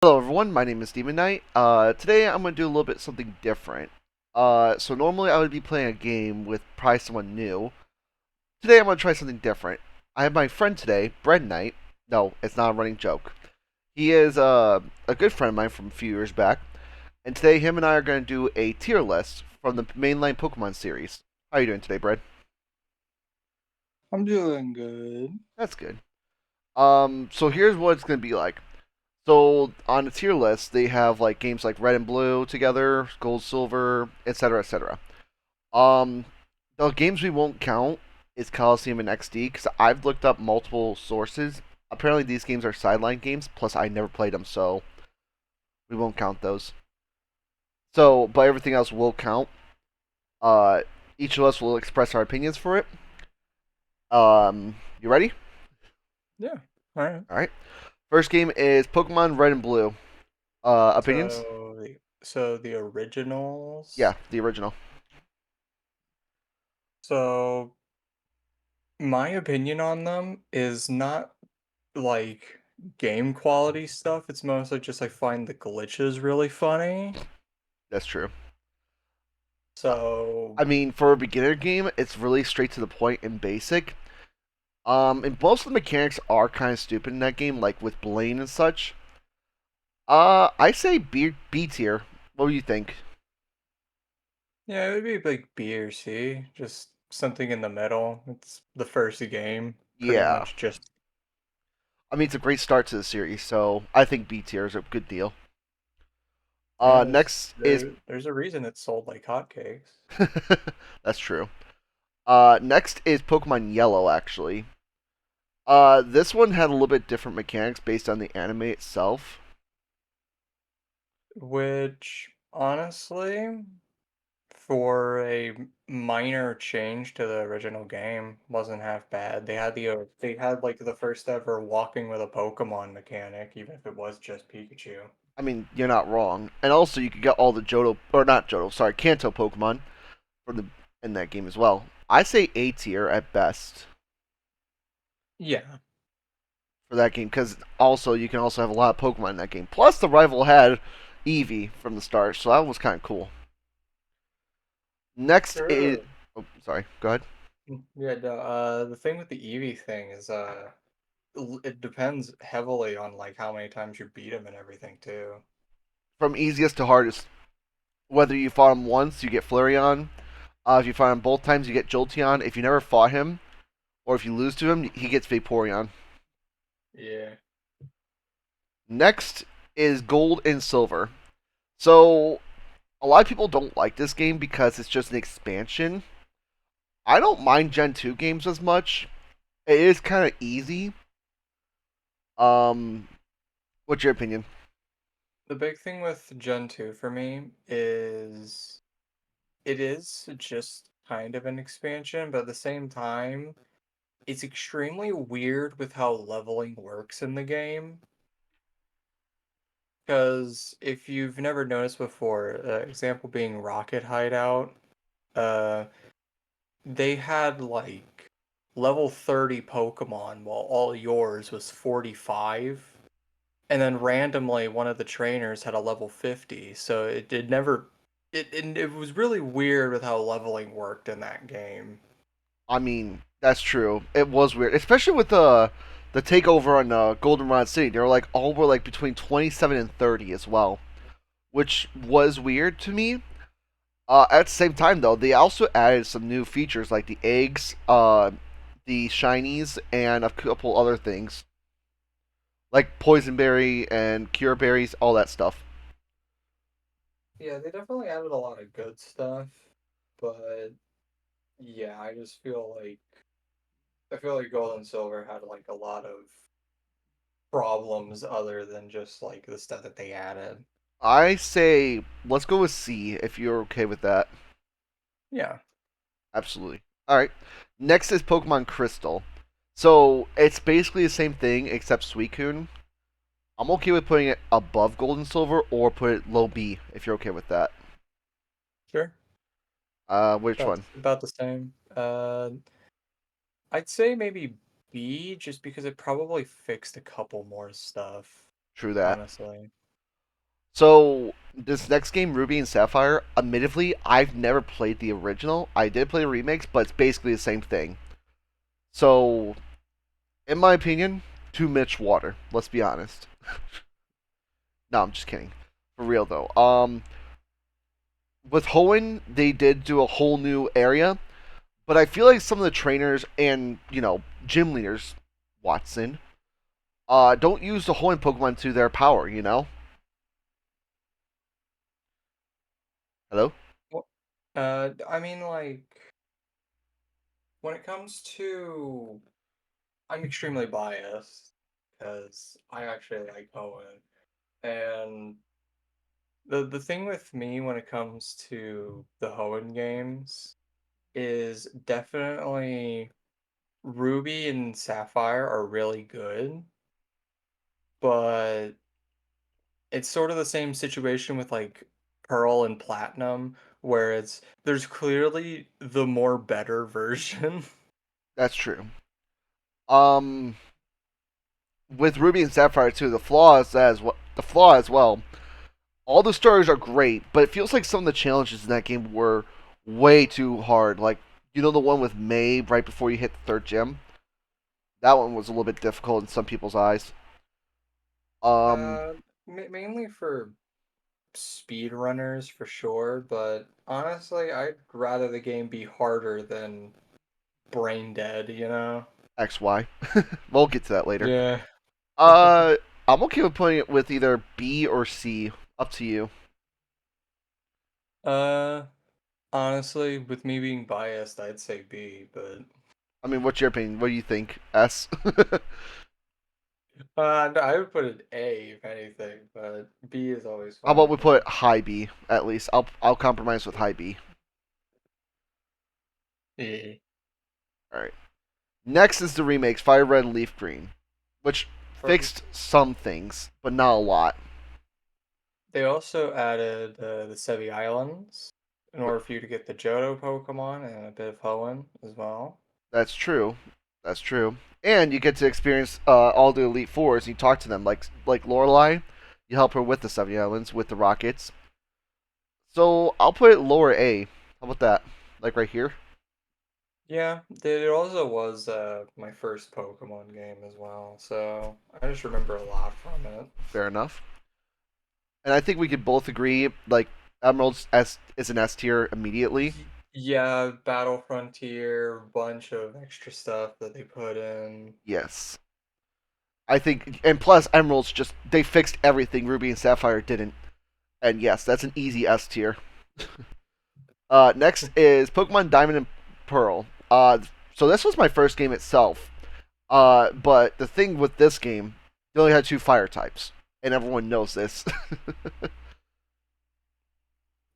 Hello everyone, my name is BreadKnight. Today I'm going to do a little bit something different. So normally I would be playing a game with probably someone new. Today I'm going to try something different. I have my friend today, BreadKnight. No, it's not a running joke. He is a good friend of mine from a few years back. And today him and I are going to do a tier list from the mainline Pokemon series. How are you doing today, Bread? I'm doing good. That's good. So here's what it's going to be like. So on the tier list, they have like games like Red and Blue together, Gold, Silver, etc., etc. Um, the games we won't count is Coliseum and XD because I've looked up multiple sources. Apparently, these games are sideline games. Plus, I never played them, so we won't count those. So, but everything else will count. Uh, each of us will express our opinions for it. You ready? Yeah. All right. All right. First game is Pokemon Red and Blue. Opinions? So the originals. Yeah, the original. So my opinion on them is not like game quality stuff. It's mostly just I find the glitches really funny. That's true. So I mean, for a beginner game, it's really straight to the point and basic. And most of the mechanics are kind of stupid in that game, like with Blaine and such. I say B tier. What do you think? yeah, it would be like B or C, just something in the middle. It's the first game, pretty Yeah, much just I mean it's a great start to the series, so I think B tier is a good deal. yeah. There's Next is there's a reason it's sold like hotcakes. that's true. Next is Pokemon Yellow. Actually, this one had a little bit different mechanics based on the anime itself. Which honestly, for a minor change to the original game, wasn't half bad. They had like the first ever walking with a Pokemon mechanic, even if it was just Pikachu. I mean, you're not wrong. And also, you could get all the Johto, or not Johto, sorry, Kanto Pokemon for the in that game as well. I say A tier at best Yeah, for that game because also you can also have a lot of Pokemon in that game. Plus, the rival had Eevee from the start, so that was kind of cool. Next is, sure. oh, sorry, go ahead. Yeah, no, the thing with the Eevee thing is, it depends heavily on like how many times you beat him and everything too. From easiest to hardest, whether you fought him once, you get Flareon. If you fought him both times, you get Jolteon. If you never fought him, or if you lose to him, he gets Vaporeon. Yeah. Next is Gold and Silver. So a lot of people don't like this game because it's just an expansion. I don't mind Gen 2 games as much. It is kind of easy. Um, what's your opinion? The big thing with Gen 2 for me is it is just kind of an expansion, but at the same time, it's extremely weird with how leveling works in the game. Because if you've never noticed before, example being Rocket Hideout, uh, they had like level 30 Pokemon while all yours was 45. And then randomly, one of the trainers had a level 50, so it did never. It was really weird with how leveling worked in that game. I mean, that's true. It was weird, especially with the takeover on Goldenrod City. They were like all were like between 27 and 30 as well, which was weird to me. At the same time, though, they also added some new features like the eggs, the shinies, and a couple other things like poison berry and cure berries, all that stuff. Yeah, they definitely added a lot of good stuff, but yeah, I feel like Gold and Silver had like a lot of problems other than just like the stuff that they added. I say let's go with C if you're okay with that. Yeah. Absolutely. All right. Next is Pokemon Crystal. So it's basically the same thing except Suicune. I'm okay with putting it above Gold and Silver or put it low B if you're okay with that. Sure. Which one? About the same. I'd say maybe B just because it probably fixed a couple more stuff, True that. honestly. So this next game, Ruby and Sapphire, admittedly, I've never played the original. I did play the remakes, but it's basically the same thing. So, in my opinion, too much water. Let's be honest. No, I'm just kidding. For real though. With Hoenn, they did do a whole new area, but I feel like some of the trainers and gym leaders, Watson, don't use the Hoenn Pokemon to their power. Hello. Well, I mean, like, when it comes to, I'm extremely biased because I actually like Owen, and the thing with me when it comes to the Hoenn games is definitely Ruby and Sapphire are really good, but it's sort of the same situation with like Pearl and Platinum, where there's clearly the more better version. That's true. Um, with Ruby and Sapphire too, the flaw as well. All the stories are great, but it feels like some of the challenges in that game were way too hard. Like the one with May right before you hit the third gym. That one was a little bit difficult in some people's eyes. Um, Uh, Mainly for speedrunners for sure, but honestly, I'd rather the game be harder than brain dead, you know? XY. We'll get to that later. Yeah. Uh, I'm okay with putting it with either B or C. Up to you. Uh, Honestly, with me being biased, I'd say B, but I mean, what's your opinion? What do you think? S. no, I would put it A if anything, but B is always How fine about we with me. put high B at least? I'll compromise with high B. Yeah. All right. Next is the remakes Fire Red and Leaf Green, which For, fixed some things, but not a lot. they also added the Sevi Islands in order for you to get the Johto Pokemon and a bit of Hoenn as well. That's true. That's true. And you get to experience all the Elite Fours. You talk to them like Lorelei. You help her with the Seven Islands with the Rockets. So I'll put it lower A. How about that? Like right here. Yeah, there also was my first Pokemon game as well, so I just remember a lot from it. Fair enough. And I think we could both agree like Emerald's S is an S tier immediately. Yeah, Battle Frontier, bunch of extra stuff that they put in. Yes. I think, and plus Emerald's just they fixed everything Ruby and Sapphire didn't. And yes, that's an easy S tier. Next is Pokemon Diamond and Pearl. So this was my first game itself. But the thing with this game, you only had two fire types, and everyone knows this.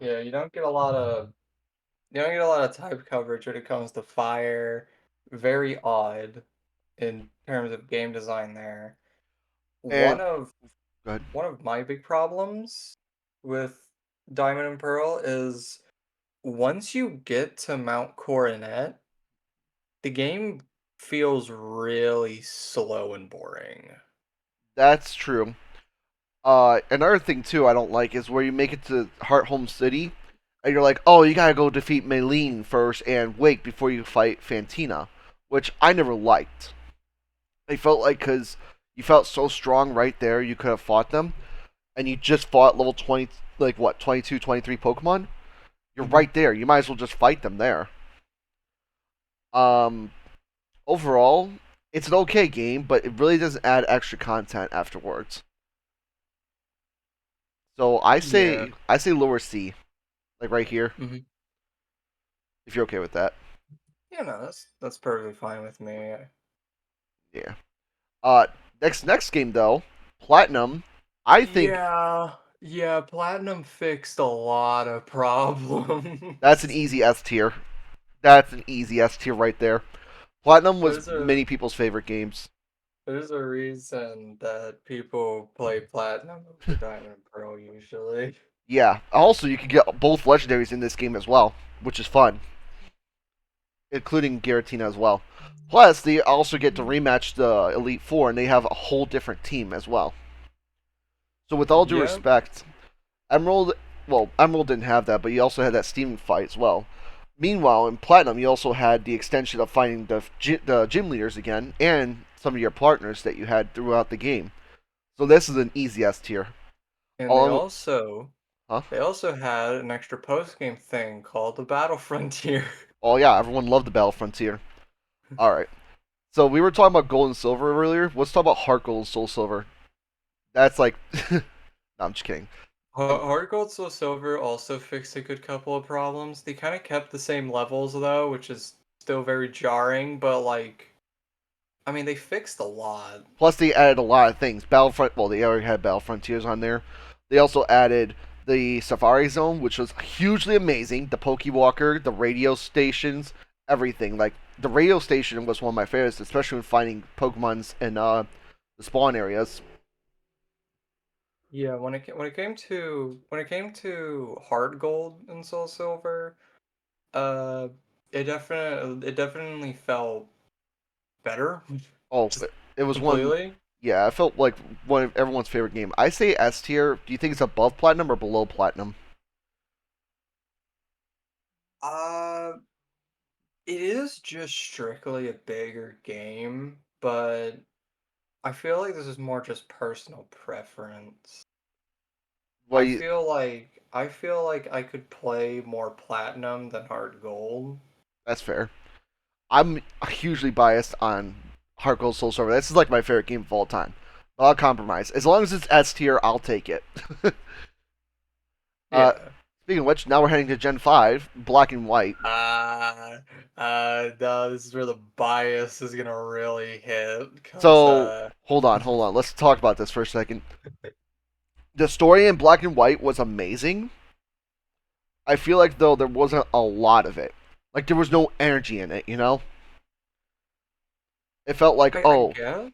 Yeah, you don't get a lot of type coverage when it comes to fire. Very odd in terms of game design there. and One of good. one of my big problems with Diamond and Pearl is once you get to Mount Coronet, the game feels really slow and boring. That's true. Another thing too I don't like is where you make it to Heart Home City, and you're like, oh, you gotta go defeat Maylene first and wait before you fight Fantina, which I never liked. I felt like because you felt so strong right there, you could have fought them, and you just fought level 20, like what, 22, 23 Pokemon. You're Mhm. right there. You might as well just fight them there. Um, Overall, it's an okay game, but it really doesn't add extra content afterwards. So I Yeah. say I say lower C, like right here, Mhm. if you're okay with that. Yeah, no, that's perfectly fine with me. Yeah. Uh, next game though, Platinum. I think Yeah, Platinum fixed a lot of that's an problems. easy S tier. That's an easy S tier right there. Platinum was There's a many people's favorite games. there's a reason that people play Platinum over Diamond and Pearl usually. Yeah. Also, you can get both legendaries in this game as well, which is fun, including Giratina as well. Plus, they also get to rematch the Elite Four, and they have a whole different team as well. So, with all due Yep. respect, Emerald, well, Emerald didn't have that, but you also had that Steam fight as well. Meanwhile, in Platinum, you also had the extension of finding the gym leaders again and some of your partners that you had throughout the game. So this is an easy S tier. And Along, huh? they also had an extra post game thing called the Battle Frontier. Oh yeah, everyone loved the Battle Frontier. All right. So we were talking about Gold and Silver earlier. Let's talk about Heart Gold and Soul Silver. That's like, no, I'm just kidding. Hard Gold Soul Silver also fixed a good couple of problems. They kind of kept the same levels though, which is still very jarring, but like I mean they fixed a lot. Plus, they added a lot of things. Battlefront, well, they already had Battle Frontiers on there. They also added the Safari Zone, which was hugely amazing. The Pokewalker, the radio stations, everything. Like the radio station was one of my favorites, especially when finding Pokemon's in the spawn areas. Yeah, when it came to Hard Gold and Soul Silver, uh it definitely felt better. Oh, Just it was one. completely. Yeah, I felt like one of everyone's favorite game. I say S tier. Do you think it's above Platinum or below Platinum? Uh it is just strictly a bigger game, but I feel like this is more just personal preference. Well, you, I feel like I could play more platinum than hard gold. that's fair. I'm hugely biased on Heart Gold Soul Silver. This is like my favorite game of all time. I'll compromise. As long as it's S tier, I'll take it. uh, Yeah. Speaking of which, now we're heading to Gen 5, Black and White. No, this is where the bias is gonna really hit, cause So, hold on. Let's talk about this for a second. The story in Black and White was amazing. I feel like, though, there wasn't a lot of it. Like, there was no energy in it, you know? It felt like, I oh, guess.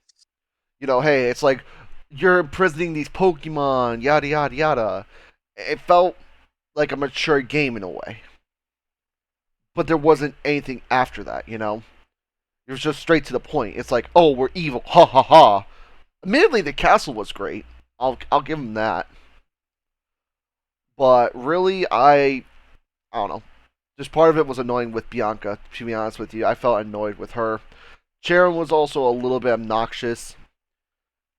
hey, it's like you're imprisoning these Pokemon, yada yada yada. It felt like a mature game in a way, but there wasn't anything after that. It was just straight to the point. It's like, oh, we're evil, ha ha ha. Admittedly, the castle was great. I'll give them that, but really, I don't know. Just part of it was annoying with Bianca. To be honest with you, I felt annoyed with her. Sharon was also a little bit obnoxious.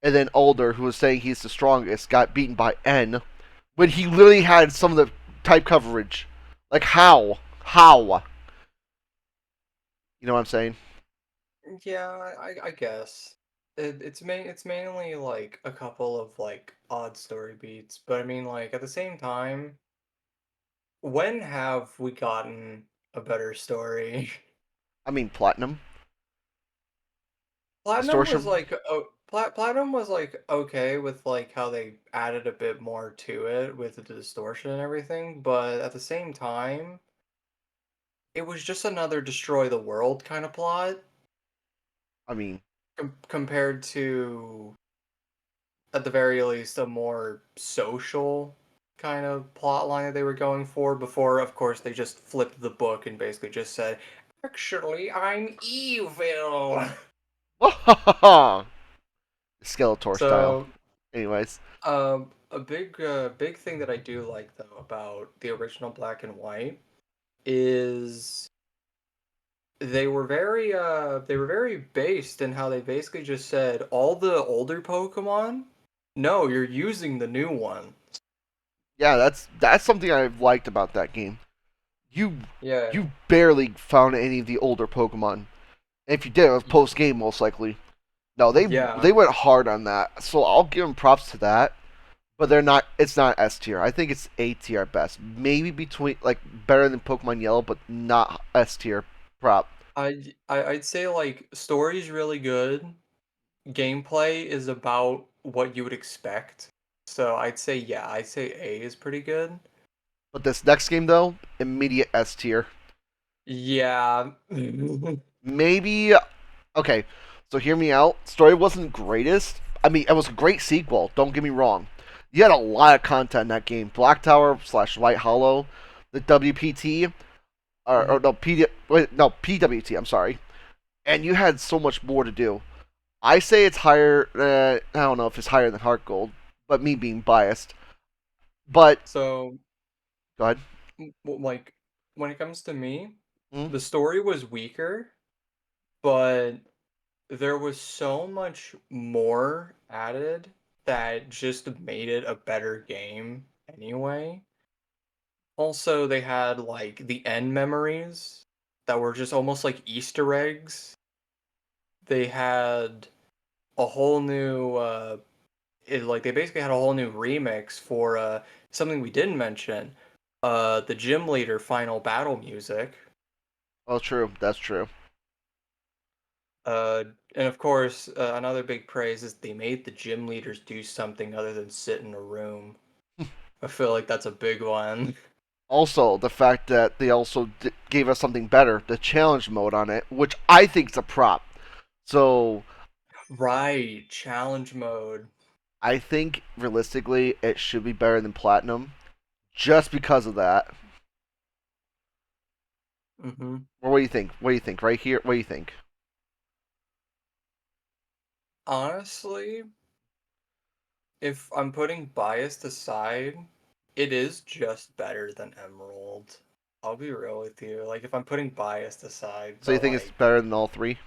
And then Alder, who was saying he's the strongest, got beaten by N when he literally had some of the type coverage. Like how? How? You know what I'm saying? Yeah, I guess. It's mainly like a couple of like odd story beats, but I mean like at the same time, when have we gotten a better story? I mean platinum Platinum was distortion. like Platinum was like okay with like how they added a bit more to it with the distortion and everything, but at the same time, it was just another destroy the world kind of plot I mean, compared to at the very least a more social kind of plot line that they were going for before of course they just flipped the book and basically just said actually I'm evil. Skeletor style. So Anyways, a big thing that I do like though about the original Black and White is they were very based in how they basically just said all the older Pokemon, no, you're using the new one. yeah, that's something I've liked about that game. You Yeah. you barely found any of the older Pokemon. If you did, it was post game most likely. No, Yeah. they went hard on that, so I'll give them props to that. But they're not. It's not S tier. I think it's A tier at best. Maybe between like better than Pokemon Yellow, but not S tier. Prop. I'd say like story's really good. Gameplay is about what you would expect. So I'd say yeah, I'd say A is pretty good. But this next game though, immediate S tier. Yeah. Maybe okay. So hear me out. Story wasn't greatest. I mean, it was a great sequel. Don't get me wrong. You had a lot of content in that game. Black Tower slash White Hollow, the WPT, or Mhm. no wait, no PWT. I'm sorry. And you had so much more to do. I say it's higher. I don't know if it's higher than Heart Gold, but me being biased, But So, go ahead. like, when it comes to me, Mm? the story was weaker, but there was so much more added that just made it a better game anyway. Also, they had like the end memories that were just almost like Easter eggs. They had a whole new like they basically had a whole new remix for something we didn't mention, the gym leader final battle music. Oh, true. That's true. Uh and of course, another big praise is they made the gym leaders do something other than sit in a room. I feel like that's a big one. Also, the fact that they also gave us something better, the challenge mode on it, which I think is a prop. So Right, challenge mode. I think realistically it should be better than Platinum, just because of that. Hmm. Or what do you think? What do you think? Right here, what do you think? Honestly, if I'm putting bias aside, it is just better than Emerald. I'll be real with you. Like, if I'm putting bias aside, So you but think it's like, better than all three?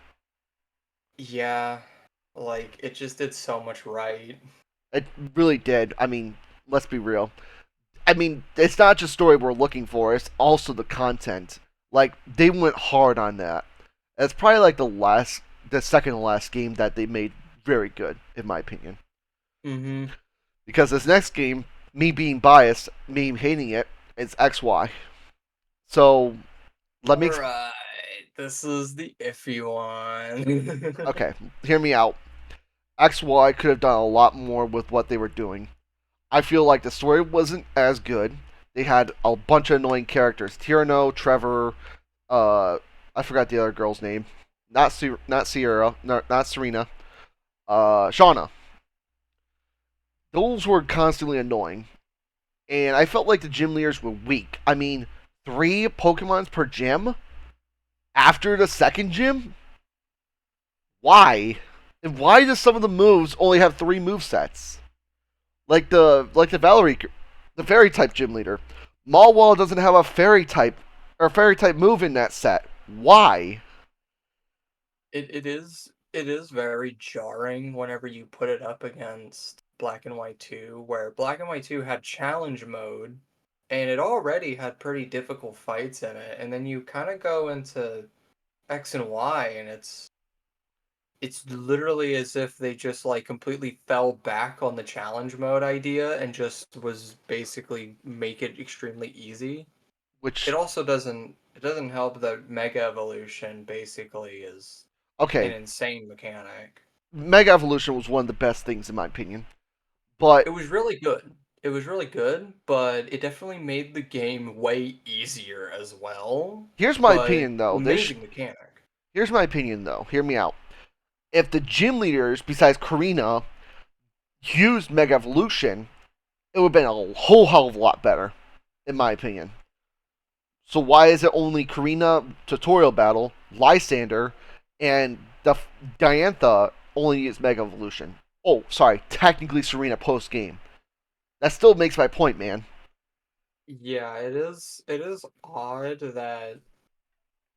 yeah, like it just did so much right. It really did. I mean, let's be real. I mean, it's not just story we're looking for; it's also the content. Like they went hard on that. It's probably like the second to last game that they made very good, in my opinion. Mm-hmm. Because this next game, me being biased, me hating it, it's XY. So let me All right, this is the iffy one. okay, hear me out. XY could have done a lot more with what they were doing. I feel like the story wasn't as good. They had a bunch of annoying characters: Tyranno, Trevor, uh, I forgot the other girl's name. Not Sierra, not Serena. Shauna. Those were constantly annoying, and I felt like the gym leaders were weak. I mean, 3 Pokemons per gym after the second gym. Why? And why does some of the moves only have 3 move sets? The fairy type gym leader. Malwall doesn't have a fairy type move in that set. Why? It is very jarring whenever you put it up against Black and White 2, where Black and White 2 had challenge mode and it already had pretty difficult fights in it, and then you kind of go into X and Y and it's literally as if they just like completely fell back on the challenge mode idea and just was basically make it extremely easy. Which It doesn't help that Mega Evolution basically is an okay, insane mechanic. Mega Evolution was one of the best things in my opinion. But It was really good. It was really good, but it definitely made the game way easier as well. here's my But opinion though. amazing mechanic. Here's my opinion though. Hear me out. If the gym leaders besides Karina used Mega Evolution, it would have been a whole hell of a lot better, in my opinion. So why is it only Karina tutorial battle, Lysander, and the Diantha only use Mega Evolution? Oh, sorry, technically Serena post game. That still makes my point, man. Yeah, it is odd that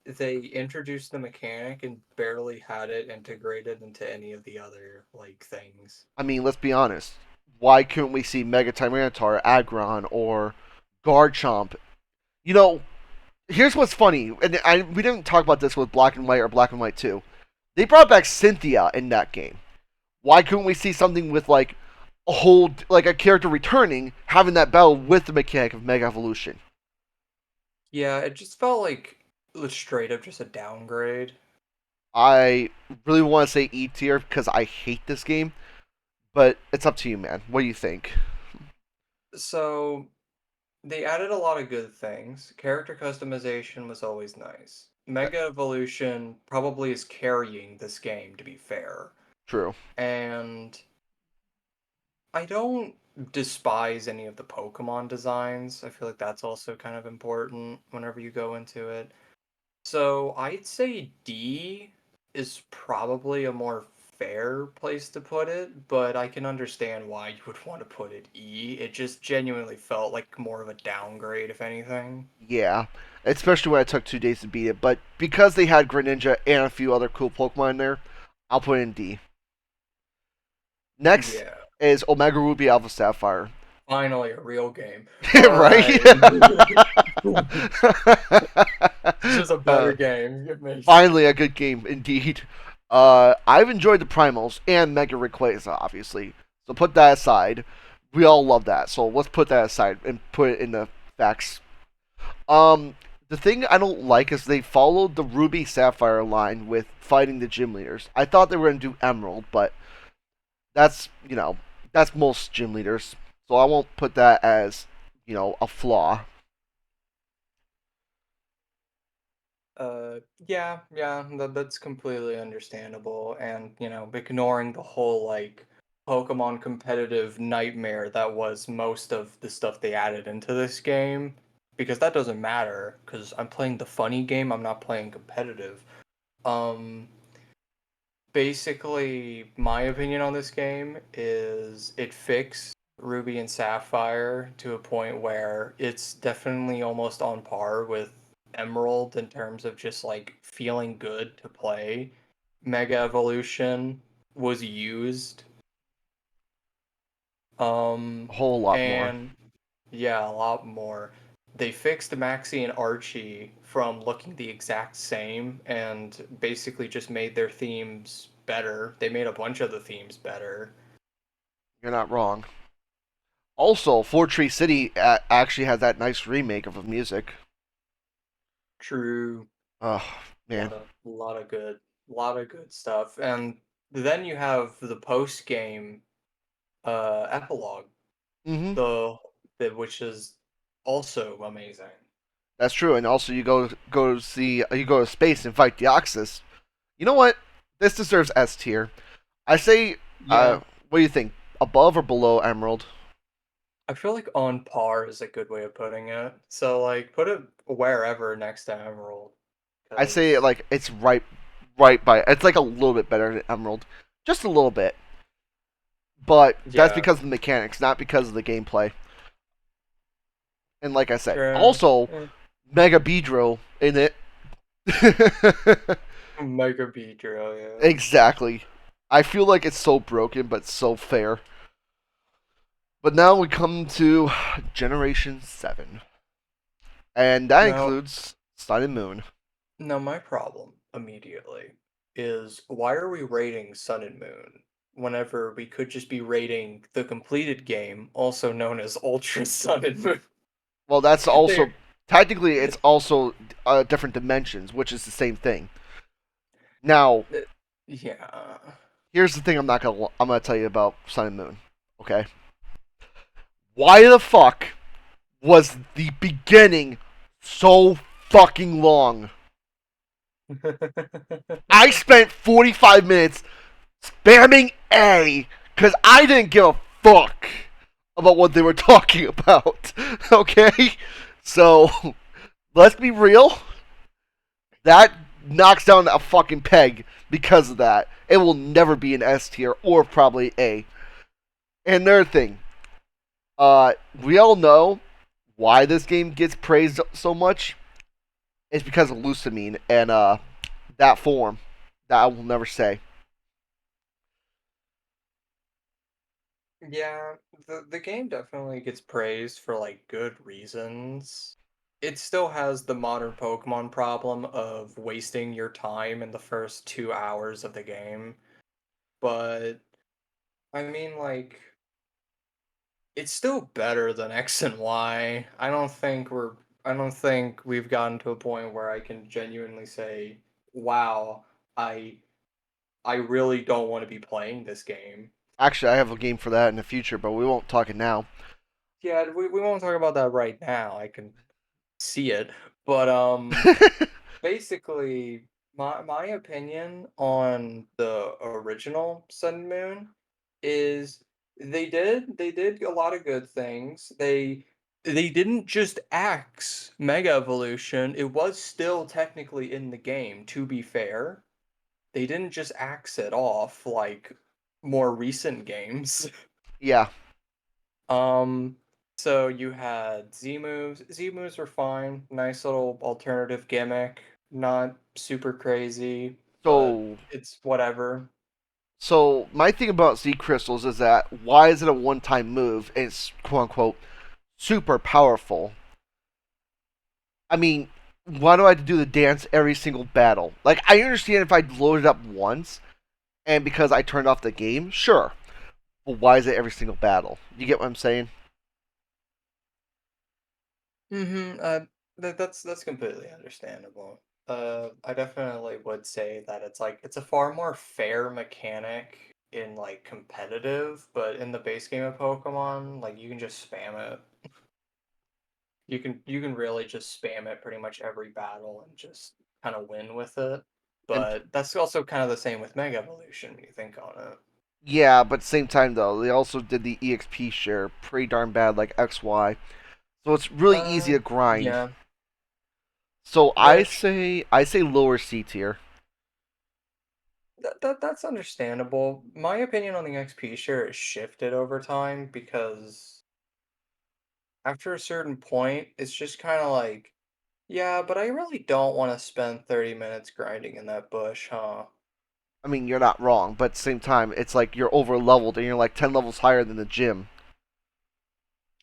they introduced the mechanic and barely had it integrated into any of the other like things. I mean, let's be honest. Why couldn't we see Mega Tyranitar, Aggron, or Garchomp? You know, here's what's funny, and we didn't talk about this with Black and White or Black and White 2. They brought back Cynthia in that game. Why couldn't we see something with like a character returning, having that battle with the mechanic of Mega Evolution? Yeah, it just felt like it was straight up just a downgrade. I really want to say E tier because I hate this game, but it's up to you, man. What do you think? So they added a lot of good things. Character customization was always nice. Mega Evolution probably is carrying this game, to be fair. True. And I don't despise any of the Pokemon designs. I feel like that's also kind of important whenever you go into it. So I'd say D is probably a more fair place to put it, but I can understand why you would want to put it E. It just genuinely felt like more of a downgrade, if anything. Yeah, especially when I took 2 days to beat it. But because they had Greninja and a few other cool Pokemon in there, I'll put it in D. Next Yeah, is Omega Ruby Alpha Sapphire. finally a real game. All Right? right. This is a better uh, game. It makes Finally, a good game indeed. I've enjoyed the Primals and Mega Rayquaza, obviously. So put that aside. We all love that. So let's put that aside and put it in the facts. Um, the thing I don't like is they followed the Ruby Sapphire line with fighting the gym leaders. I thought they were gonna do Emerald, but that's most gym leaders. So I won't put that as a flaw. yeah, that's completely understandable. And, ignoring the whole like Pokemon competitive nightmare that was most of the stuff they added into this game, because that doesn't matter, because I'm playing the funny game, I'm not playing competitive. Um, Basically, my opinion on this game is it fixed Ruby and Sapphire to a point where it's definitely almost on par with Emerald in terms of just like feeling good to play. Mega Evolution was used. A whole lot more. And yeah, a lot more. They fixed Maxie and Archie from looking the exact same and basically just made their themes better. They made a bunch of the themes better. You're not wrong. Also, Four Tree City actually has that nice remake of the music. True. Oh A man. lot of good stuff. And then you have the post game epilogue, Mm-hmm. the, the which is also amazing. That's true. And also, you go to space and fight Deoxys. You know what? This deserves S tier. I say, Yeah. what do you think? Above or below Emerald? I feel like on par is a good way of putting it. So like put it wherever next to Emerald, I say because like it's right by. It's like a little bit better than Emerald, just a little bit. But that's yeah, because of the mechanics, not because of the gameplay. And like I said, true. also Mega Beedrill in it. Mega Beedrill, yeah. Exactly. I feel like it's so broken, but so fair. But now we come to Generation 7. And that Now, includes Sun and Moon. now my problem immediately is why are we rating Sun and Moon whenever we could just be rating the completed game, also known as Ultra Sun and Moon? Well, that's There, also. Technically, it's also different dimensions, which is the same thing. Now, yeah. here's the thing I'm gonna tell you about Sun and Moon. Okay? Why the fuck was the beginning so fucking long? I spent 45 minutes spamming A because I didn't give a fuck about what they were talking about. Okay? So, let's be real. That knocks down a fucking peg because of that. It will never be an S tier or probably A. And another thing, we all know why this game gets praised so much. It's because of Lusamine and that form that I will never say. Yeah, the game definitely gets praised for like good reasons. It still has the modern Pokemon problem of wasting your time in the first 2 hours of the game, but I mean like it's still better than X and Y. I don't think we've gotten to a point where I can genuinely say, "Wow, I I really don't want to be playing this game." Actually, I have a game for that in the future, but we won't talk it now. Yeah, we won't talk about that right now. I can see it. But basically my opinion on the original Sun and Moon is they did a lot of good things. They didn't just axe Mega Evolution. It was still technically in the game, to be fair. they didn't just axe it off like more recent games. Yeah. Um, so you had Z moves. Z moves were fine. Nice little alternative gimmick. Not super crazy, but So it's whatever. so my thing about Z crystals is that why is it a one-time move? And it's quote unquote super powerful. I mean, why do I have to do the dance every single battle? Like, I understand if I load it up once and because I turned off the game, sure. But why is it every single battle? You get what I'm saying? Mm-hmm. That's completely understandable. I definitely would say that it's a far more fair mechanic in like competitive, but in the base game of Pokemon, like you can just spam it. You can really just spam it pretty much every battle and just kind of win with it. And But that's also kind of the same with Mega Evolution when you think on it. yeah, but at the same time though, they also did the EXP share pretty darn bad, like XY. So it's really easy to grind. Yeah, So which I say lower C tier. that's understandable. My opinion on the XP share has shifted over time because after a certain point, it's just kind of like, yeah, but I really don't want to spend 30 minutes grinding in that bush, huh? I mean, you're not wrong, but at the same time, it's like you're over leveled and you're like 10 levels higher than the gym.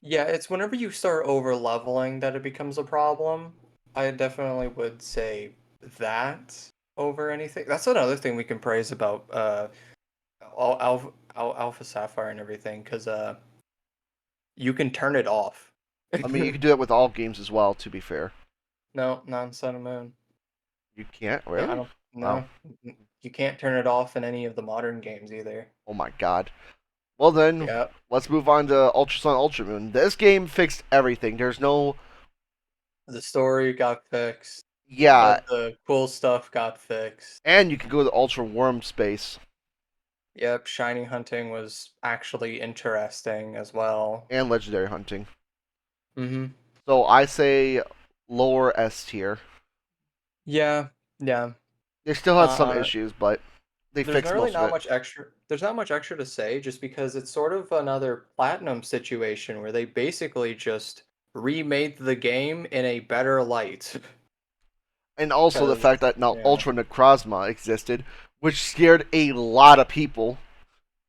Yeah, it's whenever you start over leveling that it becomes a problem. I definitely would say that over anything. That's another thing we can praise about Alpha Sapphire and everything, because you can turn it off. I mean, you can do that with all games as well, to be fair. No, not in Sun and Moon. You can't? No, I Really? don't. Wow. No, you can't turn it off in any of the modern games either. Oh my god. Well then, Yeah, let's move on to Ultra Sun Ultra Moon. This game fixed everything. There's no. the story got fixed. Yeah, The cool stuff got fixed. and you can go to Ultra Worm space Yep, shiny hunting was actually interesting as well. and legendary hunting. Mm-hmm. So I say lower S tier. Yeah, yeah. They still had some Uh, issues, but they there's fixed not really most of not it. much extra. There's not much extra to say, just because it's sort of another platinum situation where they basically just remade the game in a better light. And also the Because fact that now yeah. Ultra Necrozma existed, which scared a lot of people.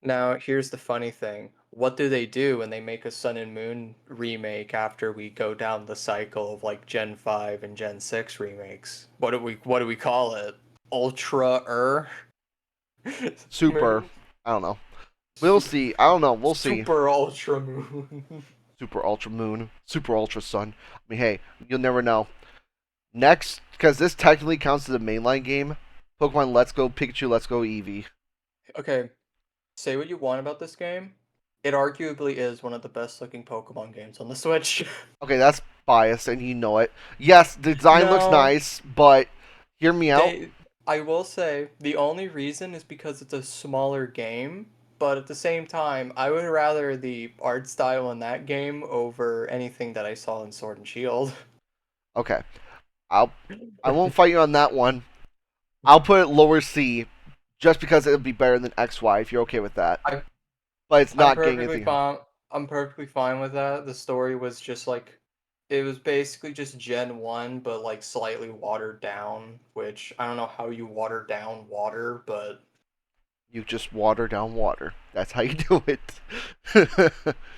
Now here's the funny thing. What do they do when they make a Sun and Moon remake after we go down the cycle of like Gen 5 and Gen 6 remakes? What do we call it? Ultra Super. Moon? I don't know. We'll Su- see. I don't know. We'll see. Super Ultra Moon. Super Ultra Moon. Super Ultra Sun. I mean, hey, you'll never know. Next, because this technically counts as a mainline game, Pokemon Let's Go Pikachu, Let's Go Eevee. Okay, say what you want about this game. It arguably is one of the best looking Pokemon games on the Switch. Okay, that's biased, and you know it. Yes, the design looks No, nice, but hear me out. they I will say the only reason is because it's a smaller game, but at the same time, I would rather the art style in that game over anything that I saw in Sword and Shield. Okay, I'll I won't fight you on that one. I'll put it lower C, just because it'll be better than XY if you're okay with that. I But it's I'm not getting perfectly anything. fine. I'm perfectly fine with that. The story was just like it was basically just Gen 1 but like slightly watered down, which I don't know how you water down water, but You just water down water. That's how you do it.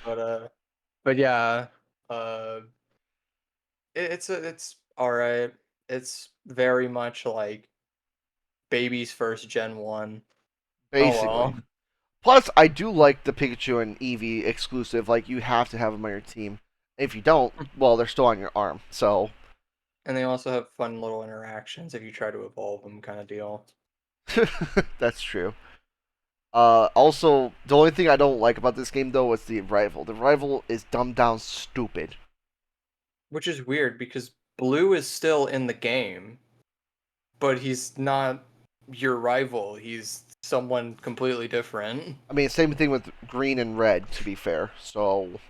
but uh but yeah, uh it's all right. It's very much like baby's first Gen 1. Oh Basically. well. Plus, I do like the Pikachu and Eevee exclusive. Like, you have to have them on your team. If you don't, well, they're still on your arm. So, And they also have fun little interactions if you try to evolve them kind of deal. that's true. Also, the only thing I don't like about this game, though, is the rival. The rival is dumbed down stupid. Which is weird because Blue is still in the game, but he's not your rival. He's someone completely different. I mean, same thing with green and red, to be fair. So,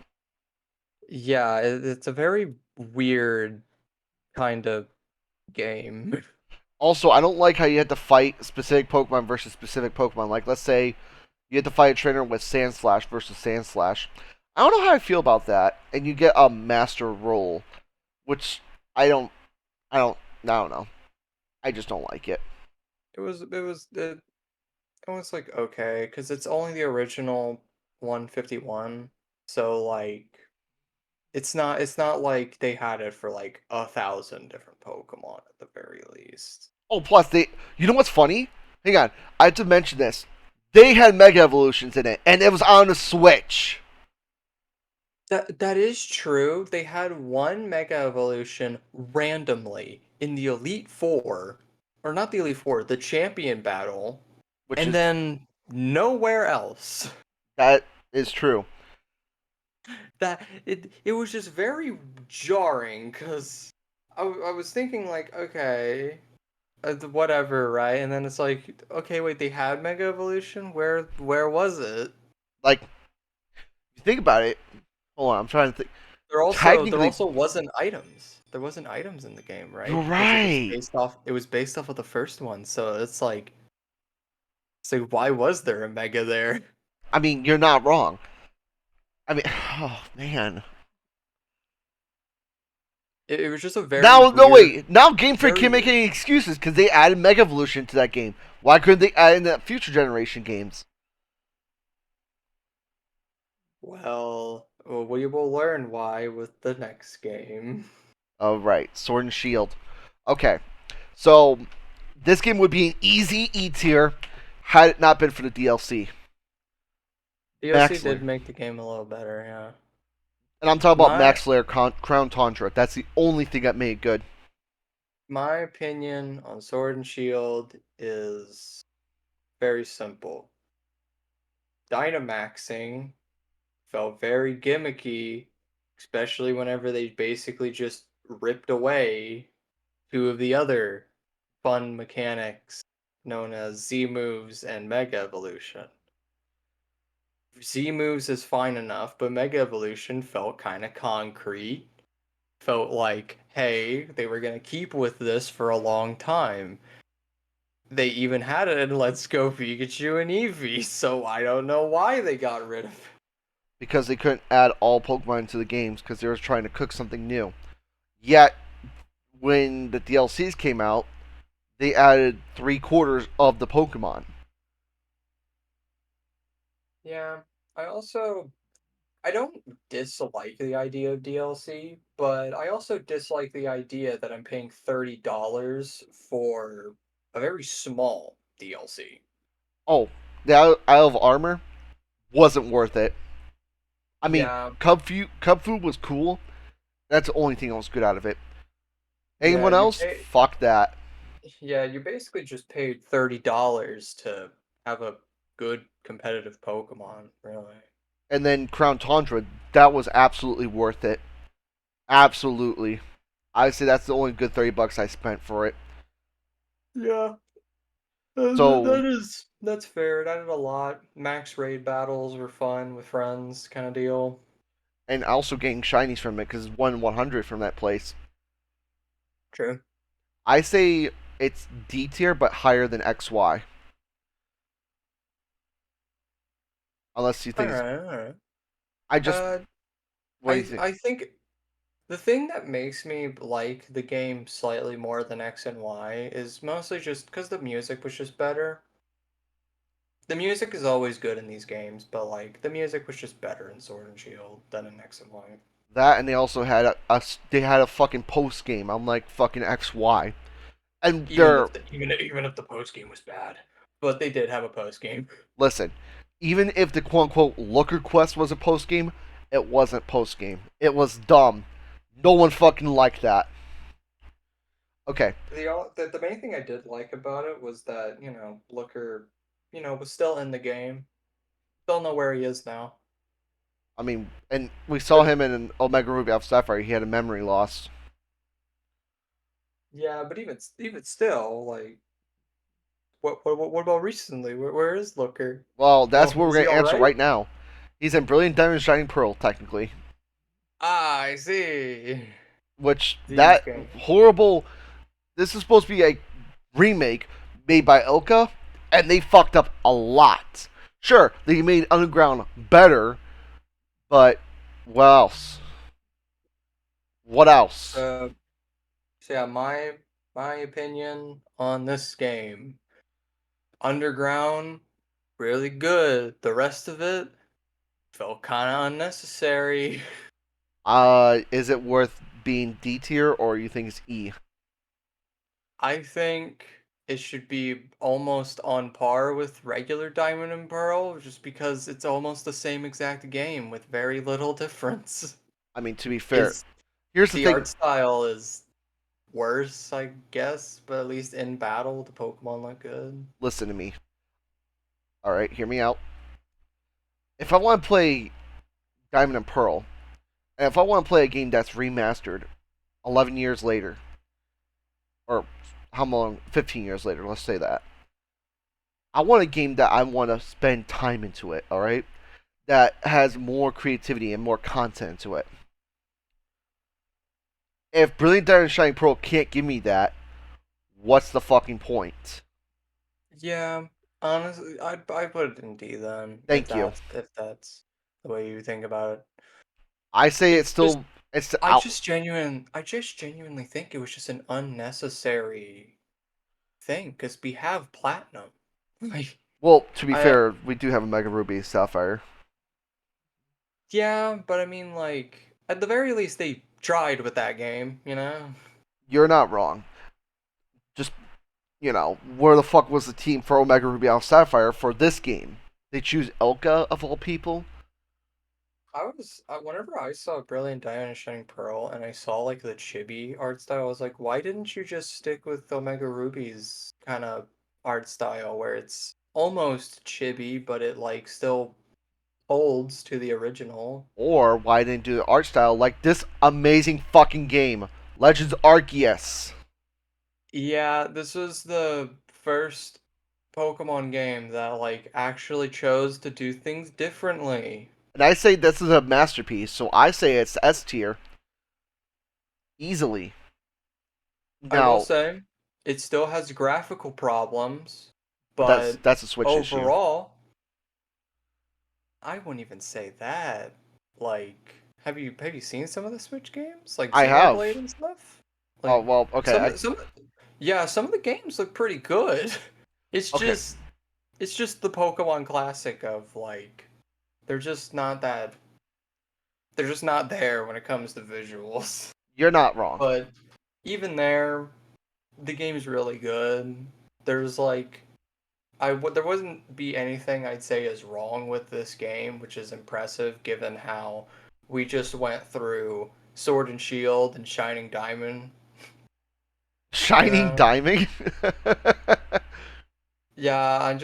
Yeah, it's a very weird kind of game. Also, I don't like how you had to fight specific Pokemon versus specific Pokemon. Like, let's say you had to fight a trainer with Sand Slash versus Sand Slash. I don't know how I feel about that. And you get a Master Roll, which I don't, I don't know. I just don't like it. It was like okay, because it's only the original 151, so like it's not like they had it for like 1,000 different Pokemon at the very least. Oh, plus you know what's funny? Hang on, I have to mention this. They had Mega Evolutions in it, and it was on the Switch. That is true. They had one Mega Evolution randomly in the Elite Four, or not the Elite Four, the Champion Battle, Which and is then nowhere else. that is true. It was just very jarring because I was thinking like, okay, whatever, right? And then it's like, okay, wait, they had Mega Evolution. Where was it? Like, if you think about it, hold on, I'm trying to think. There Technically, also wasn't items. There wasn't items in the game, you're right? Because right. it was based off of the first one. So it's like why was there a Mega there? I mean, you're not wrong. I mean, oh man. It was just a very Now, no weird, wait. Now Game Freak very can't make weird. any excuses because they added Mega Evolution to that game. Why couldn't they add in the future generation games? Well, we will learn why with the next game. Oh right, Sword and Shield. Okay, so this game would be an easy E tier had it not been for the DLC. DLC Max did Layer. make the game a little better, yeah. And I'm talking about My Max Layer Crown Tundra. That's the only thing that made it good. my opinion on Sword and Shield is very simple. Dynamaxing felt very gimmicky, especially whenever they basically just ripped away two of the other fun mechanics known as Z moves and Mega Evolution. Z moves is fine enough, but Mega Evolution felt kind of concrete. Felt like, hey, they were gonna keep with this for a long time. They even had it in Let's Go Pikachu and Eevee, so I don't know why they got rid of it. Because they couldn't add all Pokemon into the games because they were trying to cook something new. Yet, when the DLCs came out, they added 3/4 of the Pokemon. Yeah, I don't dislike the idea of DLC, but I also dislike the idea that I'm paying $30 for a very small DLC. Oh, the Isle of Armor wasn't worth it. I mean, Yeah, Cub Food was cool. That's the only thing that was good out of it. yeah, Anyone else? Fuck that. you basically just paid $30 to have a good competitive Pokemon, really. And then Crown Tundra, that was absolutely worth it. Absolutely. I say that's the only good $30 I spent for it. Yeah, So, that's fair. It added a lot. Max raid battles were fun with friends, kind of deal. and also getting shinies from it because it's 1/100 from that place. True. I say it's D tier, but higher than XY. Unless you All think it's. right, all right. I just. Uh, What do you think? I think the thing that makes me like the game slightly more than X and Y is mostly just because the music was just better. The music is always good in these games, but like the music was just better in Sword and Shield than in X and Y. That, and they also had they had a fucking post game. I'm like fucking XY. And they're. Even if the post game was bad, but they did have a post game. Listen, even if the quote unquote Looker Quest was a post game, it wasn't post game. It was dumb. No one fucking liked that. Okay, The main thing I did like about it was that Looker, was still in the game. Don't know where he is now, I mean, and we saw but him in an Omega Ruby Alpha Sapphire. He had a memory loss. yeah, but even still, like, what about recently? Where is Looker? Well, that's Oh, what we're is he gonna all answer right? right now. He's in Brilliant Diamond Shining Pearl, technically. Ah, I see. Which These that games. horrible. This is supposed to be a remake made by Ilka, and they fucked up a lot. Sure, they made Underground better, but what else? What else? So, so yeah, my opinion on this game, Underground, really good. The rest of it felt kind of unnecessary. Is it worth being D tier or you think it's E? I think it should be almost on par with regular Diamond and Pearl, just because it's almost the same exact game with very little difference. I mean, to be fair, Is here's the the art thing. style is worse, I guess, but at least in battle the Pokemon look good. Listen to me. All right, hear me out. If I want to play Diamond and Pearl, and if I want to play a game that's remastered 11 years later, or how long? 15 years later, let's say that. I want a game that I want to spend time into it, all right? That has more creativity and more content into it. If Brilliant Diamond Shining Pearl can't give me that, what's the fucking point? Yeah, honestly, I'd put it in D then, Thank you. if that's the way you think about it. I say it's It's just still it's out. I just genuinely think it was just an unnecessary thing because we have platinum. Like, Well, to be I fair, we do have a Mega Ruby Sapphire. yeah, but I mean, like, at the very least, they tried with that game, you know? You're not wrong. Just where the fuck was the team for Omega Ruby Alpha Sapphire for this game? They choose Elka of all people. Whenever I saw Brilliant Diamond and Shining Pearl and I saw like the chibi art style, I was like, why didn't you just stick with Omega Ruby's kind of art style where it's almost chibi, but it like still holds to the original? Or why didn't do the art style like this amazing fucking game, Legends Arceus? Yeah, this was the first Pokemon game that like actually chose to do things differently. And I say this is a masterpiece, so I say it's S tier easily. I will Now, say it still has graphical problems, but that's but that's a Switch issue. overall, I wouldn't even say that. Like, have you seen some of the Switch games, like I Xenoblade have. and stuff? Oh Like well, okay. some yeah, some of the games look pretty good. It's Okay, just it's just the Pokemon classic of like they're just not that they're just not there when it comes to visuals. you're not wrong. But even there, the game's really good. There's like there wouldn't be anything I'd say is wrong with this game, which is impressive given how we just went through Sword and Shield and Shining Diamond, you Shining know? Diamond. Yeah, I'm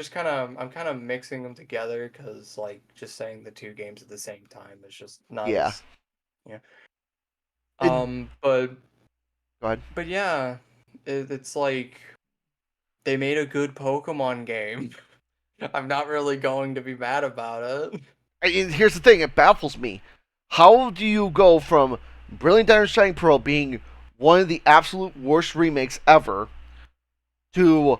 kind of mixing them together because like just saying the two games at the same time is just not Yeah. as yeah. And, Um, but go ahead. but yeah, it's like they made a good Pokemon game. I'm not really going to be mad about it. And here's the thing: it baffles me. How do you go from Brilliant Diamond Shining Pearl being one of the absolute worst remakes ever to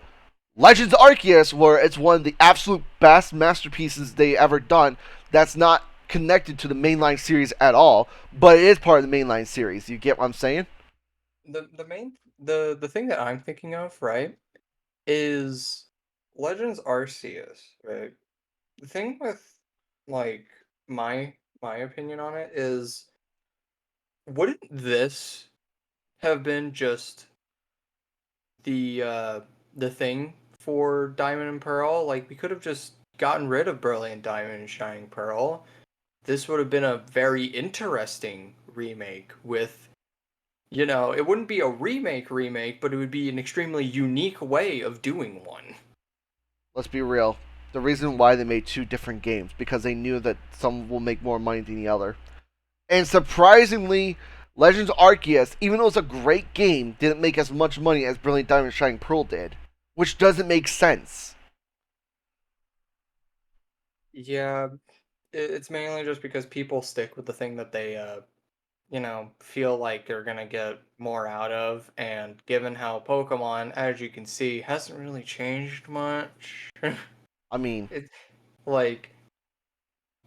Legends Arceus, where it's one of the absolute best masterpieces they ever done? That's not connected to the mainline series at all, but it is part of the mainline series. You get what I'm saying? The thing that I'm thinking of, right, is Legends Arceus, right? The thing with like my opinion on it is wouldn't this have been just the uh the thing for Diamond and Pearl? Like we could have just gotten rid of Brilliant Diamond and Shining Pearl. This would have been a very interesting remake with it wouldn't be a remake, but it would be an extremely unique way of doing one. Let's be real. The reason why they made two different games because they knew that some will make more money than the other. And surprisingly, Legends Arceus, even though it's a great game, didn't make as much money as Brilliant Diamond and Shining Pearl did, which doesn't make sense. Yeah, it's mainly just because people stick with the thing that feel like they're gonna get more out of. And given how Pokemon, as you can see, hasn't really changed much, I mean, it's like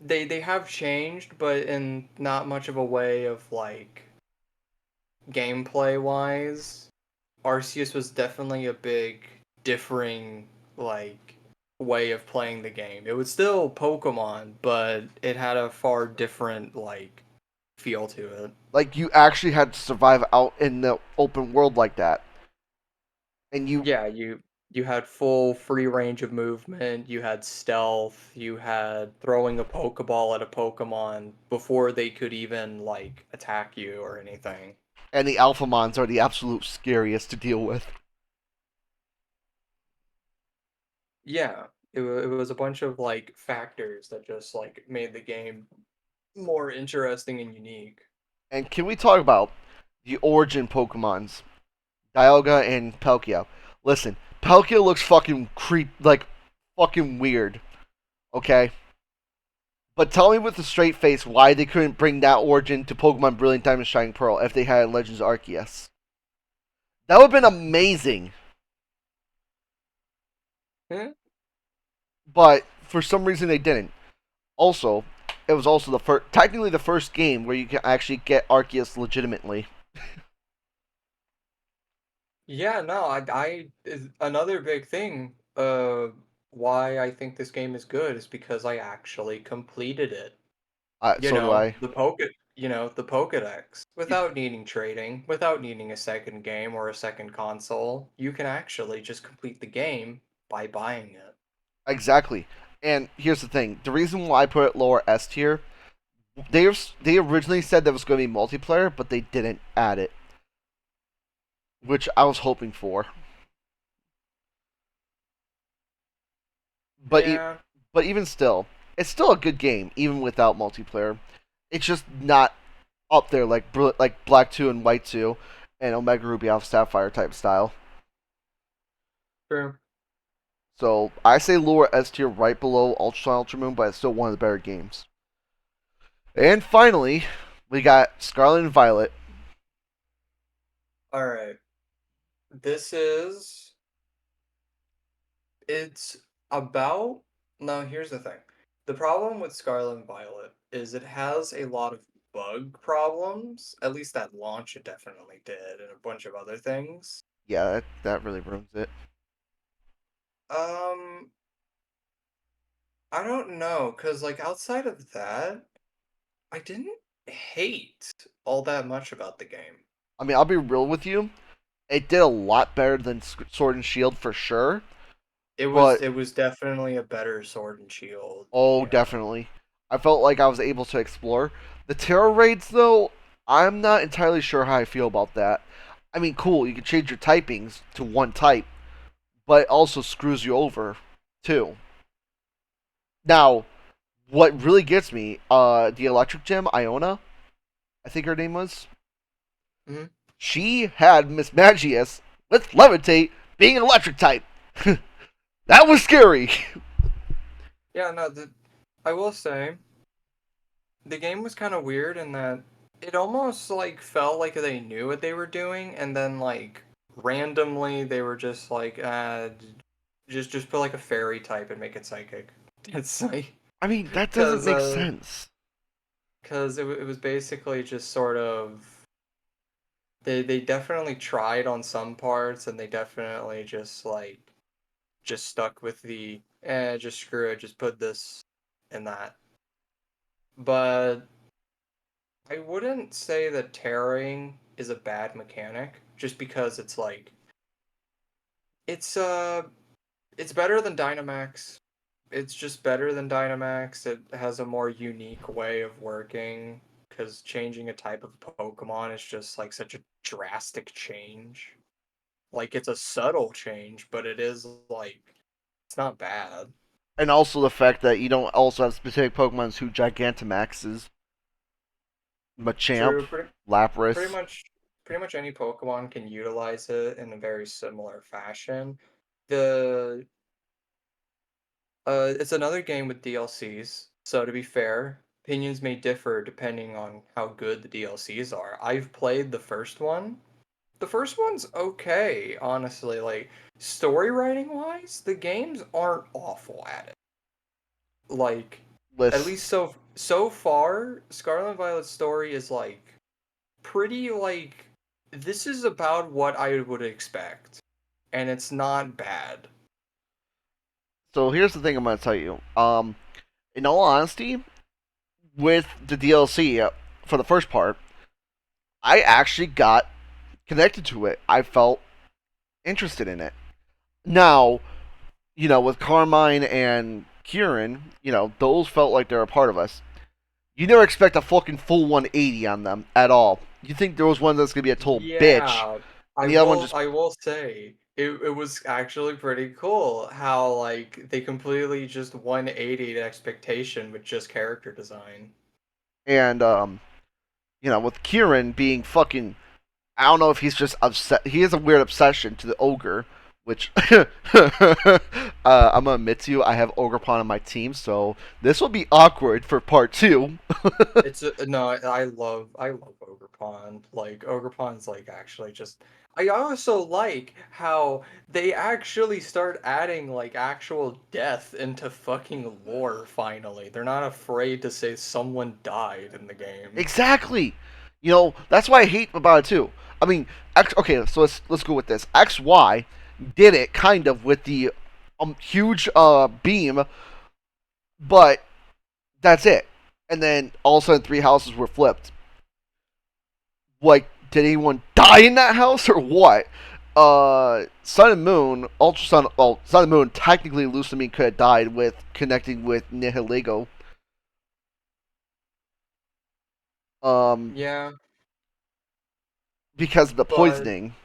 they have changed, but in not much of a way of like gameplay wise. Arceus was definitely a big differing like way of playing the game. It was still Pokemon, but it had a far different like feel to it. like you actually had to survive out in the open world like that, and you Yeah, you had full free range of movement, you had stealth, you had throwing a Pokeball at a Pokemon before they could even like attack you or anything. and the Alphamons are the absolute scariest to deal with. Yeah, it was a bunch of like factors that just like made the game more interesting and unique. And can we talk about the origin Pokemons, Dialga and Palkia? Listen, Palkia looks fucking fucking weird. Okay, but tell me with a straight face why they couldn't bring that origin to Pokemon Brilliant Diamond Shining Pearl if they had Legends Arceus. That would have been amazing. Hmm? But for some reason they didn't. Also, it was also technically the first game where you can actually get Arceus legitimately. Yeah, no, another big thing why I think this game is good is because I actually completed it. So do I. The Pokédex without needing trading, without needing a second game or a second console. You can actually just complete the game by buying it. Exactly. And here's the thing: the reason why I put it lower S tier, they originally said that it was going to be multiplayer, but they didn't add it, which I was hoping for. But Yeah. but even still, it's still a good game even without multiplayer. It's just not up there like Black 2 and White 2 and Omega Ruby Alpha Sapphire type style. True. So I say lower S tier right below Ultra Sun Ultra Moon, but it's still one of the better games. And finally, we got Scarlet and Violet. All right. This is It's about Now here's the thing. The problem with Scarlet and Violet is it has a lot of bug problems. At least at launch it definitely did, and a bunch of other things. Yeah, that really ruins it. Um, I don't know, cause like outside of that, I didn't hate all that much about the game. I mean, I'll be real with you. It did a lot better than Sword and Shield for sure, It was but it was definitely a better Sword and Shield. oh, Yeah. definitely. I felt like I was able to explore. The Terror Raids, though, I'm not entirely sure how I feel about that. I mean, cool, you can change your typings to one type, but it also screws you over, too. Now, what really gets me, the Electric Gem, Iona, I think her name was, Mhm. she had Miss Magius with Levitate being an electric type. That was scary. Yeah, no, I will say the game was kind of weird in that it almost like felt like they knew what they were doing, and then like randomly they were just like, just put like a fairy type and make it psychic. It's like I mean, that doesn't because make sense. it was basically just sort of they definitely tried on some parts, and they definitely just like just stuck with the just screw it, just put this and that. But I wouldn't say that tearing is a bad mechanic, just because it's like it's uh it's better than Dynamax. It's just better than Dynamax. It has a more unique way of working because changing a type of Pokemon is just like such a drastic change. Like it's a subtle change, but it is like it's not bad. And also the fact that you don't also have specific Pokemon who Gigantamaxes. Machamp, True, pretty Lapras. much pretty much any Pokemon can utilize it in a very similar fashion. The it's another game with DLCs. So to be fair, opinions may differ depending on how good the DLCs are. I've played the first one. The first one's okay, honestly. Like story writing wise, the games aren't awful at it. Like at List. least so far, Scarlet and Violet's story is like pretty like this is about what I would expect, and it's not bad. So here's the thing I'm gonna tell you. In all honesty, with the DLC for the first part, I actually got connected to it. I felt interested in it. Now, with Carmine and Kieran, those felt like they're a part of us. You never expect a fucking full 180 on them at all. You think there was one that's gonna be a total bitch, Yeah, and the other one just I will say it was actually pretty cool how like they completely just 180'd expectation with just character design. and with Kieran being fucking, I don't know if he's just upset. He has a weird obsession to the ogre, which I'm gonna admit to you, I have Ogrepon on my team, so this will be awkward for part two. It's no, I love Ogre Pond. Like Ogre Pond's like actually just. I also like how they actually start adding like actual death into fucking lore finally. They're not afraid to say someone died in the game. Exactly. That's why I hate about it too. I mean, okay, so let's go with this. XY did it kind of with the huge beam, but that's it. And then all of a sudden, three houses were flipped. Like, did anyone die in that house or what? Sun and Moon, Ultra Sun, well, Sun and Moon, technically, Lusamine could have died with connecting with Nihiligo. Um, Yeah, because of the but poisoning.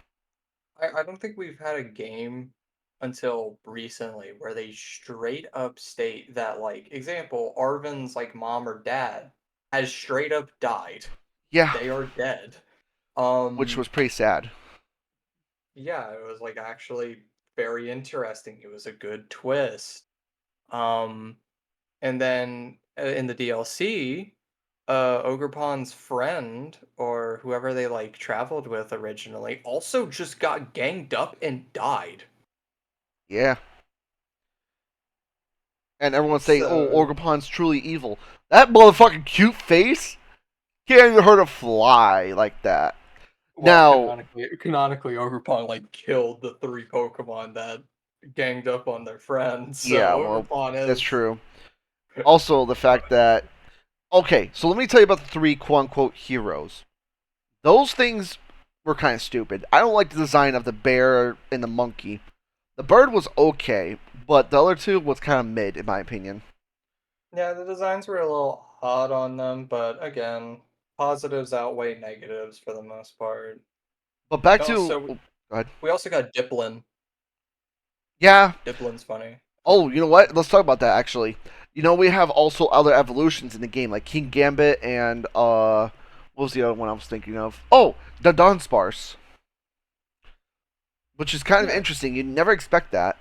I don't think we've had a game until recently where they straight up state that like example, Arvin's like mom or dad has straight up died. Yeah, They are dead. which Um was pretty sad. yeah, it was like actually very interesting. It was a good twist. Um and then in the DLC, Ogrepon's friend or whoever they like traveled with originally also just got ganged up and died. Yeah. And everyone's saying, "Oh, So, Orgapon's truly evil." That motherfucking cute face can't even hurt a fly like that. well, Now, canonically, Ogerpon like killed the three Pokemon that ganged up on their friends. So yeah, well, Ogerpon that's is. true. Also, the fact that, okay, so let me tell you about the three quote unquote heroes. Those things were kind of stupid. I don't like the design of the bear and the monkey. The bird was okay, but the other two was kind of mid, in my opinion. Yeah, the designs were a little odd on them, but again, positives outweigh negatives for the most part. But back to. Also, Oh, go ahead. we also got Diplin. Yeah. Diplin's funny. Oh, you know what? Let's talk about that actually. We have also other evolutions in the game, like King Gambit and what was the other one I was thinking of? Oh, the Dunsparce, which is kind of Yeah. interesting. You never expect that.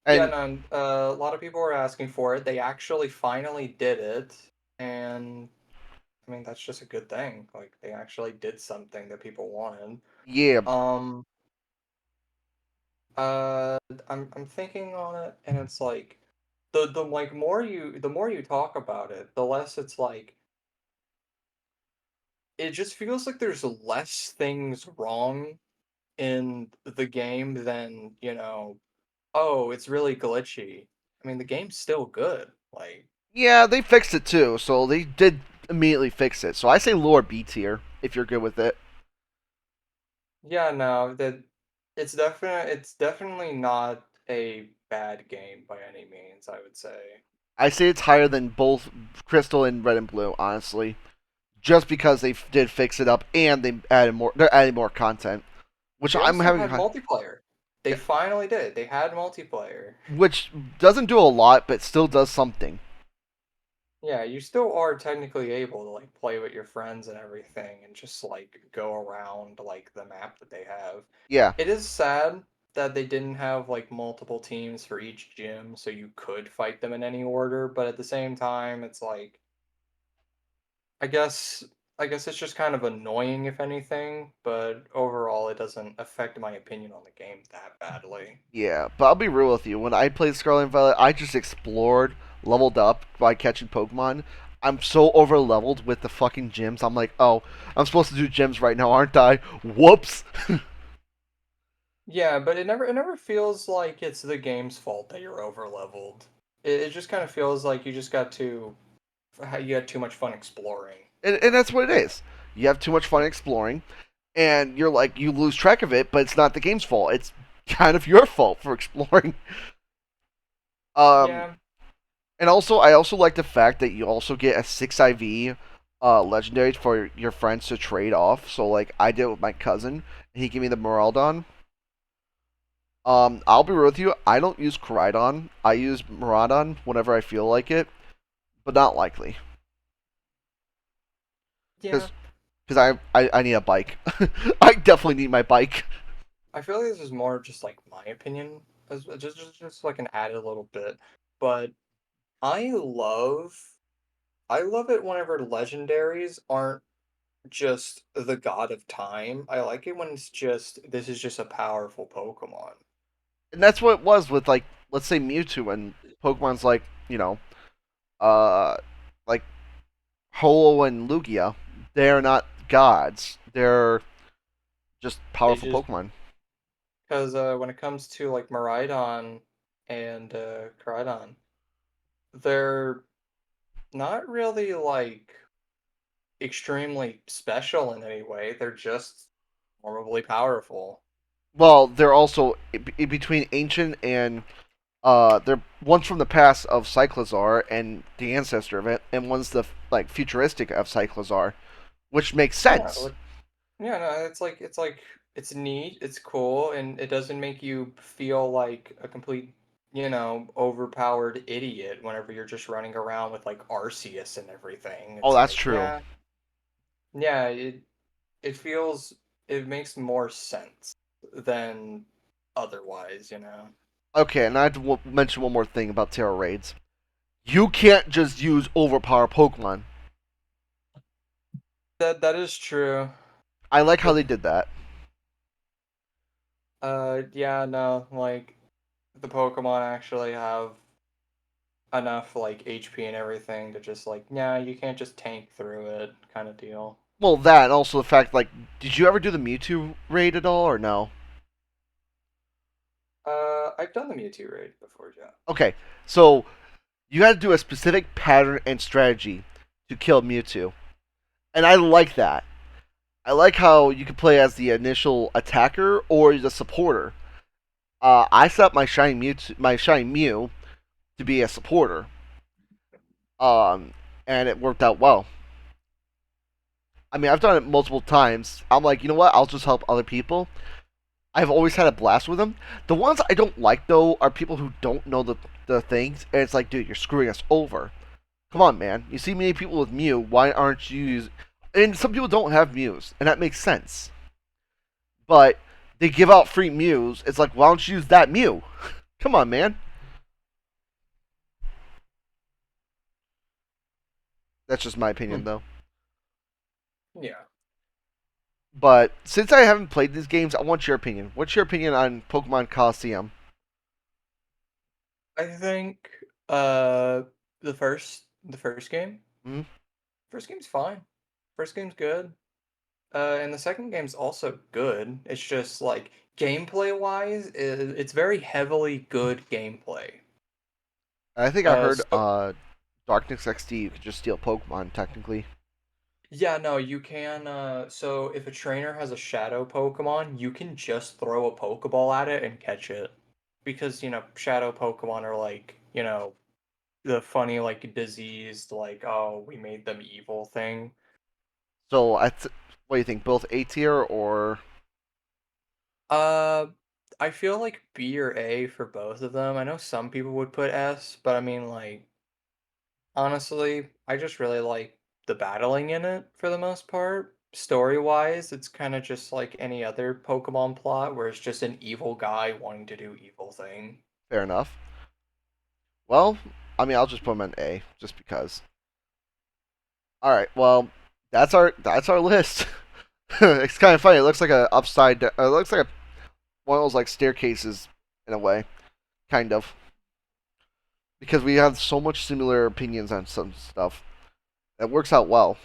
Yeah, And no, a lot of people were asking for it. They actually finally did it, and I mean that's just a good thing. Like they actually did something that people wanted. yeah, Um, uh, I'm thinking on it, and it's like the like the more you talk about it, the less it's like it just feels like there's less things wrong in the game than, oh, it's really glitchy. I mean, the game's still good. Like, yeah, they fixed it too. So they did immediately fix it. So I say lower B tier if you're good with it. yeah, no, that it's definitely not a bad game by any means, I would say. I say it's higher than both Crystal and Red and Blue, honestly, just because they did fix it up and they added more. They're adding more content, which They I'm also having. had multiplayer. They Yeah, finally did. They had multiplayer. which doesn't do a lot, but still does something. Yeah, you still are technically able to like play with your friends and everything and just like go around like the map that they have. Yeah, It is sad that they didn't have like multiple teams for each gym, so you could fight them in any order, but at the same time, it's like I guess I guess it's just kind of annoying if anything, but overall it doesn't affect my opinion on the game that badly. Yeah, but I'll be real with you. When I played Scarlet and Violet, I just explored, leveled up by catching Pokemon. I'm so over leveled with the fucking gyms. I'm like, oh, I'm supposed to do gyms right now, aren't I? Whoops. Yeah, but it never feels like it's the game's fault that you're over leveled. It just kind of feels like you had too much fun exploring. And that's what it is. You have too much fun exploring, and you're like, you lose track of it, but it's not the game's fault. It's kind of your fault for exploring. Um, Yeah, and also, I also like the fact that you also get a 6 IV legendary for your friends to trade off. So, like, I did it with my cousin, and he gave me the Moraldon. I'll be real with you. I don't use Koridon. I use Miraidon whenever I feel like it, but not likely yeah. because I need a bike. I definitely need my bike. I feel like this is more just like my opinion, as just like an added little bit. But I love I love it whenever legendaries aren't just the god of time. I like it when it's just this is just a powerful Pokemon. And that's what it was with, like, let's say Mewtwo and Pokemon's like, uh like Holo and Lugia. They're not gods. They're just They powerful just Pokemon. because when it comes to like Miraidon and Koraidon, they're not really like extremely special in any way. They're just horribly powerful. Well, they're also between ancient and they're one's from the past of Cyclizar and the ancestor of it, and one's the like futuristic of Cyclizar, which makes Yeah, sense. yeah, no, it's like it's neat, it's cool, and it doesn't make you feel like a complete, overpowered idiot whenever you're just running around with like Arceus and everything. Oh, It's that's like, true. yeah, it feels it makes more sense than otherwise. Okay, and I have to mention one more thing about Terra raids. You can't just use overpowered Pokemon. That is true. I like how The they did that. yeah, no, like the Pokemon actually have enough like HP and everything to just like, yeah, you can't just tank through it kind of deal. Well, that and also the fact, like, did you ever do the Mewtwo raid at all, or no? I've done the Mewtwo raid before, yeah. Okay, so you had to do a specific pattern and strategy to kill Mewtwo, and I like that. I like how you can play as the initial attacker or the supporter. I set up my shiny Mew to be a supporter, um, and it worked out well. I mean, I've done it multiple times. I'm like, you know what? I'll just help other people. I've always had a blast with them. The ones I don't like though are people who don't know the things, and it's like, dude, you're screwing us over. Come on, man. You see many people with Mew. Why aren't you? And some people don't have Mews, and that makes sense. But they give out free Mews. It's like, why don't you use that Mew? Come on, man. That's just my opinion, Hmm. though. Yeah. But since I haven't played these games, I want your opinion. What's your opinion on Pokemon Coliseum? I think uh the first game. Hmm? First game's fine. First game's good. And the second game's also good. It's just like gameplay wise, it's very heavily good gameplay. I think I heard So Darkness XD. You could just steal Pokemon technically. yeah, no, you can. So if a trainer has a shadow Pokemon, you can just throw a Pokeball at it and catch it. Because, shadow Pokemon are like, the funny, like, diseased, like, oh, we made them evil thing. So what do you think? Both A tier or Uh, I feel like B or A for both of them. I know some people would put S, but I mean, like, honestly, I just really like the battling in it for the most part. story-wise, it's kind of just like any other Pokemon plot where it's just an evil guy wanting to do evil thing. Fair enough. Well, I mean, I'll just put them in A, just because. All right. Well, that's our list. It's kind of funny. It looks like a upside. It looks like one of those like staircases in a way, kind of, because we have so much similar opinions on some stuff. It works out well.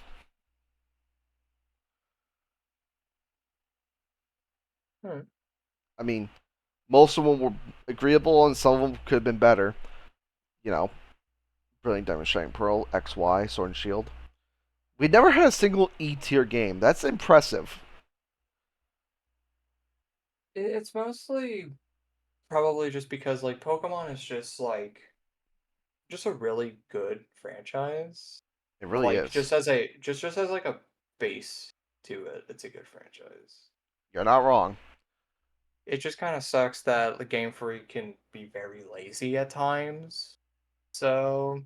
Hmm. I mean, most of them were agreeable, and some of them could have been better. You know, Brilliant Diamond Shining Pearl, XY, Sword and Shield. We never had a single E tier game. That's impressive. It's mostly probably just because like Pokemon is just a really good franchise. It really Like is. just as like a base to it, it's a good franchise. You're not wrong. It just kind of sucks that the Game Freak can be very lazy at times. So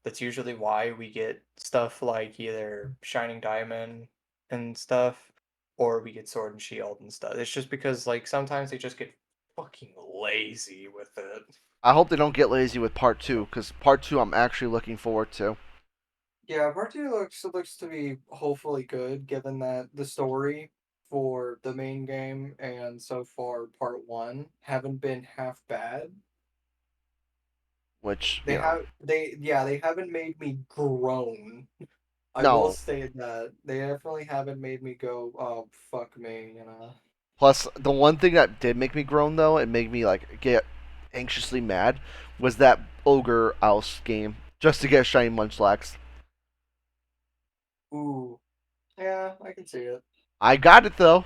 that's usually why we get stuff like either Shining Diamond and stuff, or we get Sword and Shield and stuff. It's just because like sometimes they just get fucking lazy with it. I hope they don't get lazy with part two, because part two I'm actually looking forward to. Yeah, part two looks to be hopefully good, given that the story for the main game and so far part one haven't been half bad. Which, They haven't made me groan. I will no. say that they definitely haven't made me go, oh fuck me, you know. Plus, the one thing that did make me groan though, and make me like get anxiously mad, was that ogre oust game just to get shiny Munchlax. Ooh, yeah, I can see it. I got it though.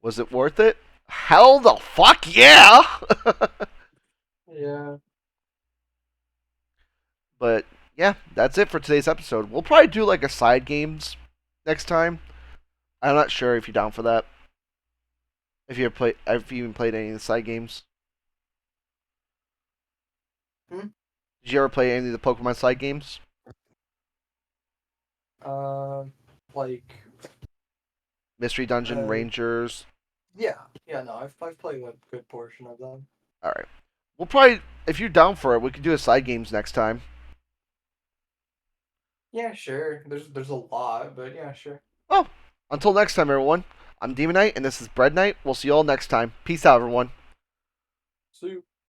Was it worth it? Hell the fuck yeah! Yeah. But yeah, that's it for today's episode. We'll probably do like a side games next time. I'm not sure if you're down for that. If you even played any of the side games. Hmm? Did you ever play any of the Pokemon side games? Uh, like, Mystery Dungeon, uh, Rangers. yeah, yeah. No, I've played a good portion of them. All right. We'll probably, if you're down for it, we could do a side games next time. Yeah, sure. There's a lot, but yeah, sure. Well, until next time, everyone. I'm Demon Knight, and this is BreadKnight. We'll see you all next time. Peace out, everyone. See you.